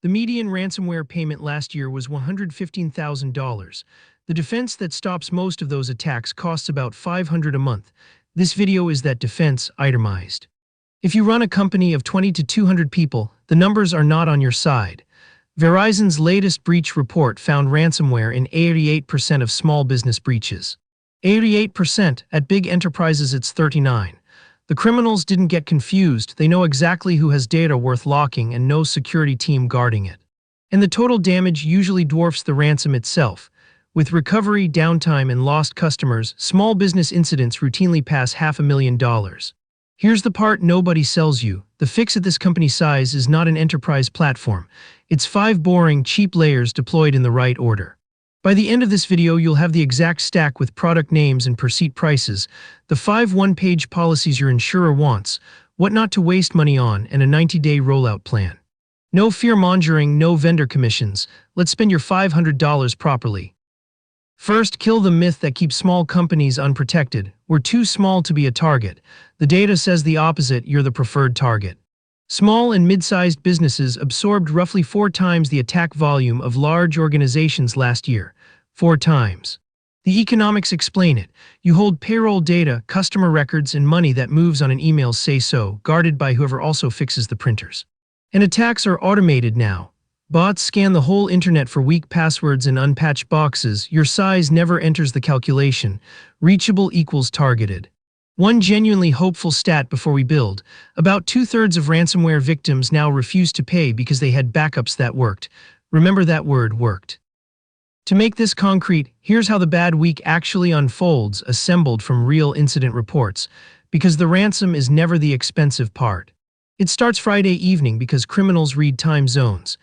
The median ransomware payment last year was $115,000. The defense that stops most of those attacks costs about $500 a month. This video is that defense itemized. If you run a company of 20 to 200 people, the numbers are not on your side. Verizon's latest breach report found ransomware in 88% of small business breaches. 88%, at big enterprises it's 39%. The criminals didn't get confused, they know exactly who has data worth locking and no security team guarding it. And the total damage usually dwarfs the ransom itself. With recovery, downtime, and lost customers, small business incidents routinely pass $500,000. Here's the part nobody sells you. The fix at this company size is not an enterprise platform. It's 5 boring, cheap layers deployed in the right order. By the end of this video, you'll have the exact stack with product names and per seat prices, the 5 one-page policies your insurer wants, what not to waste money on, and a 90-day rollout plan. No fear-mongering, no vendor commissions. Let's spend your $500 properly. First, kill the myth that keeps small companies unprotected. We're too small to be a target. The data says the opposite, you're the preferred target. Small and mid-sized businesses absorbed roughly 4 times the attack volume of large organizations last year. 4 times. The economics explain it. You hold payroll data, customer records, and money that moves on an email say so, guarded by whoever also fixes the printers. And attacks are automated now. Bots scan the whole internet for weak passwords and unpatched boxes. Your size never enters the calculation. Reachable equals targeted. One genuinely hopeful stat before we build: about 2/3 of ransomware victims now refuse to pay because they had backups that worked. Remember that word, worked. To make this concrete, here's how the bad week actually unfolds, assembled from real incident reports, because the ransom is never the expensive part. It starts Friday evening because criminals read time zones.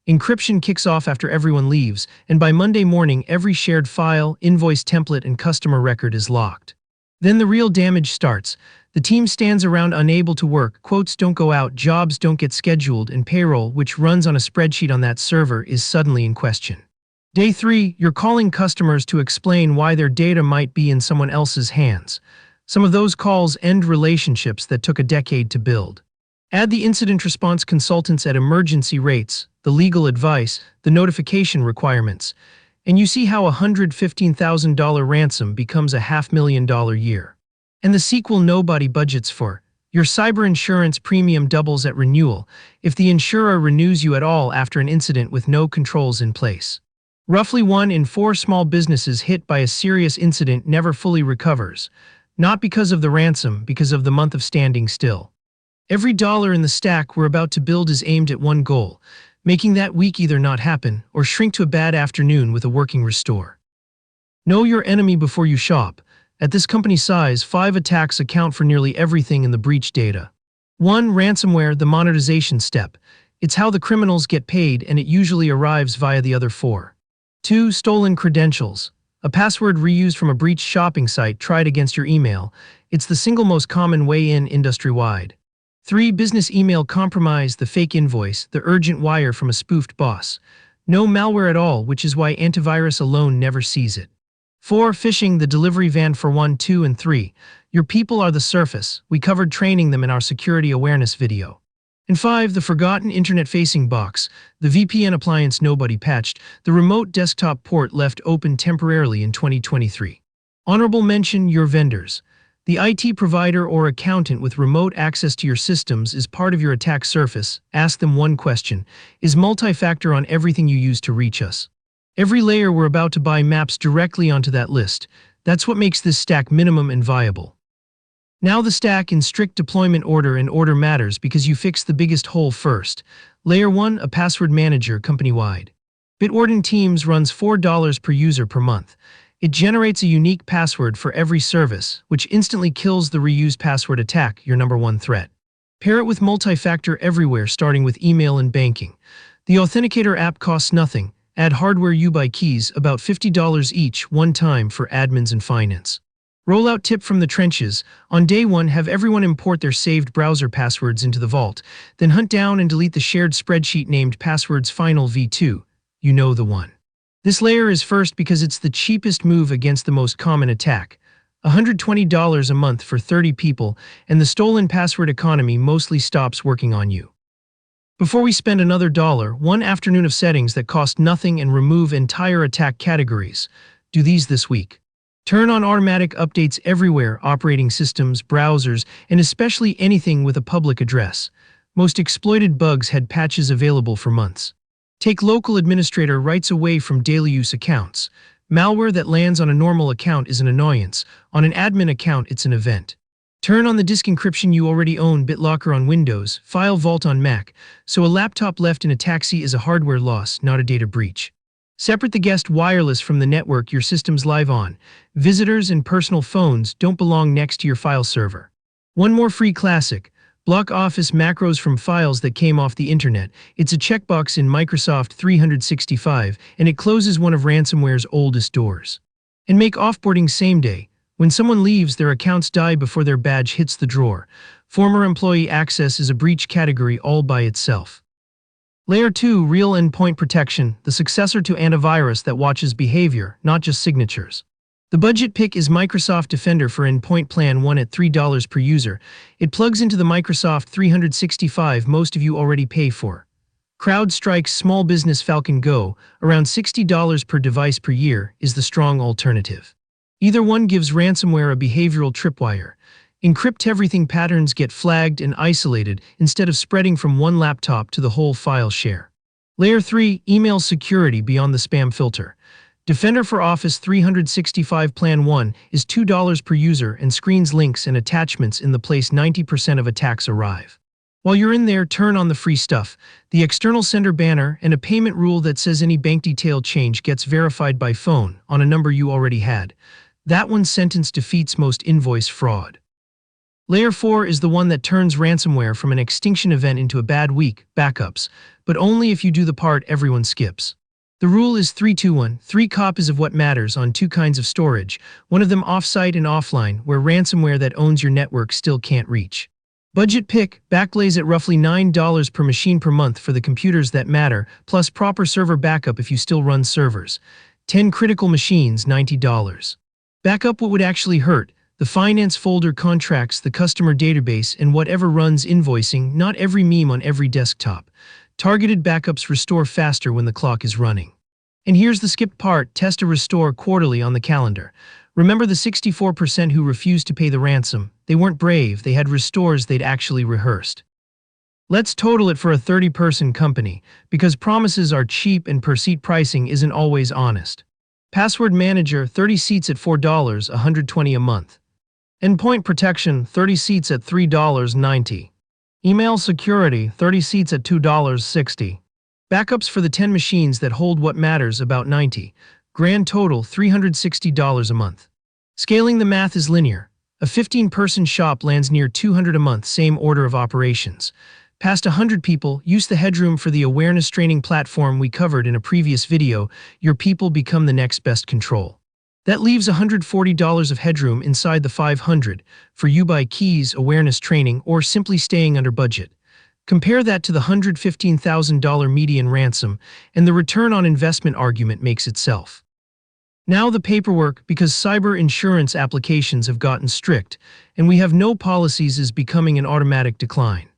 Encryption kicks off after everyone leaves, and by Monday morning every shared file, invoice template, and customer record is locked. Then the real damage starts. The team stands around unable to work, quotes don't go out, jobs don't get scheduled, and payroll, which runs on a spreadsheet on that server, is suddenly in question. Day 3, you're calling customers to explain why their data might be in someone else's hands. Some of those calls end relationships that took a decade to build. Add the incident response consultants at emergency rates, the legal advice, the notification requirements, and you see how a $115,000 ransom becomes a $500,000 year. And the sequel nobody budgets for. Your cyber insurance premium doubles at renewal if the insurer renews you at all after an incident with no controls in place. Roughly 1 in 4 small businesses hit by a serious incident never fully recovers. Not because of the ransom, because of the month of standing still. Every dollar in the stack we're about to build is aimed at one goal: making that week either not happen or shrink to a bad afternoon with a working restore. Know your enemy before you shop. At this company size, 5 attacks account for nearly everything in the breach data. 1. Ransomware, the monetization step. It's how the criminals get paid, and it usually arrives via the other 4. 2. Stolen credentials. A password reused from a breached shopping site tried against your email. It's the single most common way in industry-wide. 3. Business email compromise, the fake invoice, the urgent wire from a spoofed boss. No malware at all, which is why antivirus alone never sees it. 4. Phishing, the delivery van for 1, 2, and 3. Your people are the surface. We covered training them in our security awareness video. And 5. The forgotten internet-facing box, the VPN appliance nobody patched, the remote desktop port left open temporarily in 2023. Honorable mention, your vendors. The IT provider or accountant with remote access to your systems is part of your attack surface. Ask them one question: is multi-factor on everything you use to reach us? Every layer we're about to buy maps directly onto that list. That's what makes this stack minimum and viable. Now the stack in strict deployment order, and order matters because you fix the biggest hole first. Layer 1, a password manager company-wide. Bitwarden Teams runs $4 per user per month. It generates a unique password for every service, which instantly kills the reused password attack, your number 1 threat. Pair it with multi-factor everywhere, starting with email and banking. The Authenticator app costs nothing. Add hardware you buy keys, about $50 each, one time for admins and finance. Rollout tip from the trenches: on day 1, have everyone import their saved browser passwords into the vault, then hunt down and delete the shared spreadsheet named Passwords Final V2. You know the one. This layer is first because it's the cheapest move against the most common attack. $120 a month for 30 people, and the stolen password economy mostly stops working on you. Before we spend another dollar, one afternoon of settings that cost nothing and remove entire attack categories. Do these this week. Turn on automatic updates everywhere, operating systems, browsers, and especially anything with a public address. Most exploited bugs had patches available for months. Take local administrator rights away from daily use accounts. Malware that lands on a normal account is an annoyance. On an admin account, it's an event. Turn on the disk encryption you already own, BitLocker on Windows, File Vault on Mac, so a laptop left in a taxi is a hardware loss, not a data breach. Separate the guest wireless from the network your system's live on. Visitors and personal phones don't belong next to your file server. One more free classic. Block Office macros from files that came off the internet. It's a checkbox in Microsoft 365, and it closes one of ransomware's oldest doors. And make offboarding same day. When someone leaves, their accounts die before their badge hits the drawer. Former employee access is a breach category all by itself. Layer 2, Real Endpoint Protection, the successor to antivirus that watches behavior, not just signatures. The budget pick is Microsoft Defender for Endpoint Plan 1 at $3 per user. It plugs into the Microsoft 365 most of you already pay for. CrowdStrike's Small Business Falcon Go, around $60 per device per year, is the strong alternative. Either one gives ransomware a behavioral tripwire. Encrypt everything patterns get flagged and isolated instead of spreading from one laptop to the whole file share. Layer 3, Email Security beyond the spam filter. Defender for Office 365 Plan 1 is $2 per user and screens links and attachments in the place 90% of attacks arrive. While you're in there, turn on the free stuff, the external sender banner, and a payment rule that says any bank detail change gets verified by phone on a number you already had. That one sentence defeats most invoice fraud. Layer 4 is the one that turns ransomware from an extinction event into a bad week, backups, but only if you do the part everyone skips. The rule is 3-2-1, 3 copies of what matters on 2 kinds of storage, one of them offsite and offline, where ransomware that owns your network still can't reach. Budget pick, Backblaze at roughly $9 per machine per month for the computers that matter, plus proper server backup if you still run servers. 10 critical machines, $90. Backup what would actually hurt, the finance folder, contracts, the customer database, and whatever runs invoicing, not every meme on every desktop. Targeted backups restore faster when the clock is running. And here's the skipped part, test a restore quarterly on the calendar. Remember the 64% who refused to pay the ransom? They weren't brave, they had restores they'd actually rehearsed. Let's total it for a 30-person company, because promises are cheap and per-seat pricing isn't always honest. Password Manager, 30 seats at $4, $120 a month. Endpoint Protection, 30 seats at $3.90. Email Security, 30 seats at $2.60. Backups for the 10 machines that hold what matters, about $90. Grand total, $360 a month. Scaling the math is linear. A 15-person shop lands near $200 a month, same order of operations. Past 100 people, use the headroom for the awareness training platform we covered in a previous video, your people become the next best control. That leaves $140 of headroom inside the 500 for you buy keys, awareness training, or simply staying under budget. Compare that to the $115,000 median ransom, and the return on investment argument makes itself. Now the paperwork, because cyber insurance applications have gotten strict, and we have no policies, is becoming an automatic decline.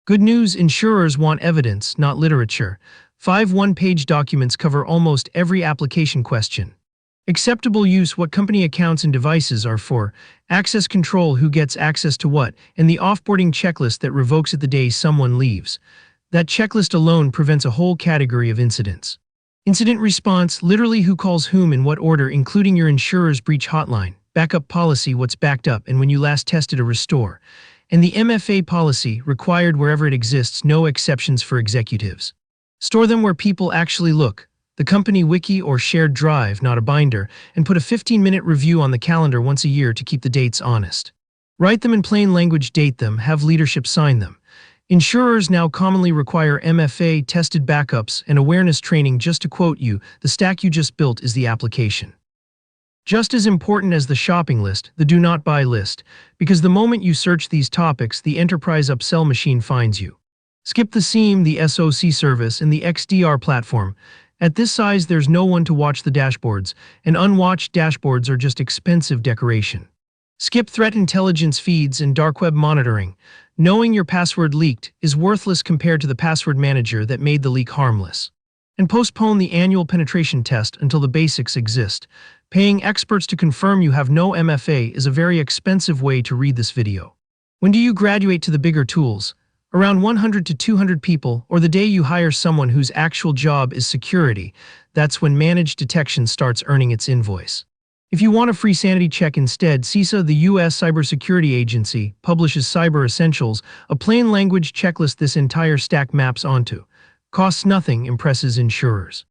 Good news, insurers want evidence, not literature. 5 one-page documents cover almost every application question. Acceptable use, what company accounts and devices are for, access control, who gets access to what, and the offboarding checklist that revokes it the day someone leaves. That checklist alone prevents a whole category of incidents. Incident response, literally who calls whom in what order, including your insurer's breach hotline. Backup policy, what's backed up and when you last tested a restore. And the MFA policy, required wherever it exists, no exceptions for executives. Store them where people actually look, the company wiki or shared drive, not a binder, and put a 15-minute review on the calendar once a year to keep the dates honest. Write them in plain language, date them, have leadership sign them. Insurers now commonly require MFA-tested backups and awareness training. Just to quote you, the stack you just built is the application. Just as important as the shopping list, the do not buy list, because the moment you search these topics, the enterprise upsell machine finds you. Skip the SIEM, the SOC service, and the XDR platform. At this size, there's no one to watch the dashboards, and unwatched dashboards are just expensive decoration. Skip threat intelligence feeds and dark web monitoring. Knowing your password leaked is worthless compared to the password manager that made the leak harmless. And postpone the annual penetration test until the basics exist. Paying experts to confirm you have no MFA is a very expensive way to read this video. When do you graduate to the bigger tools? Around 100 to 200 people, or the day you hire someone whose actual job is security. That's when managed detection starts earning its invoice. If you want a free sanity check instead, CISA, the US Cybersecurity Agency, publishes Cyber Essentials, a plain language checklist this entire stack maps onto. Costs nothing, impresses insurers.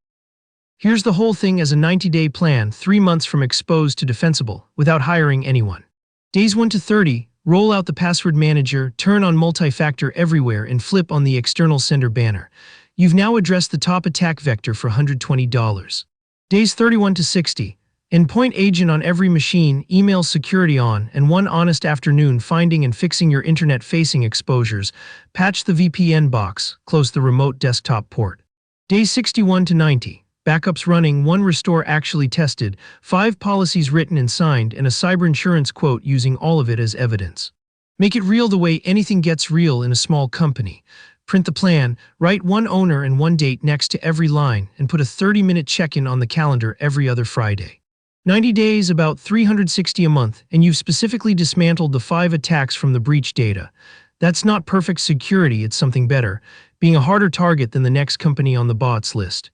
Here's the whole thing as a 90-day plan, 3 months from exposed to defensible, without hiring anyone. Days 1 to 30, roll out the password manager, turn on multi-factor everywhere, and flip on the external sender banner. You've now addressed the top attack vector for $120. Days 31 to 60, Endpoint agent on every machine, email security on, and one honest afternoon finding and fixing your internet-facing exposures. Patch the VPN box, close the remote desktop port. Days 61 to 90, backups running, 1 restore actually tested, 5 policies written and signed, and a cyber insurance quote using all of it as evidence. Make it real the way anything gets real in a small company. Print the plan, write 1 owner and 1 date next to every line, and put a 30-minute check-in on the calendar every other Friday. 90 days, about $360 a month, and you've specifically dismantled the 5 attacks from the breach data. That's not perfect security, it's something better, being a harder target than the next company on the bots list.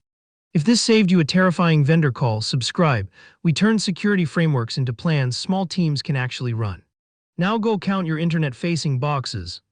If this saved you a terrifying vendor call, subscribe. We turn security frameworks into plans small teams can actually run. Now go count your internet-facing boxes.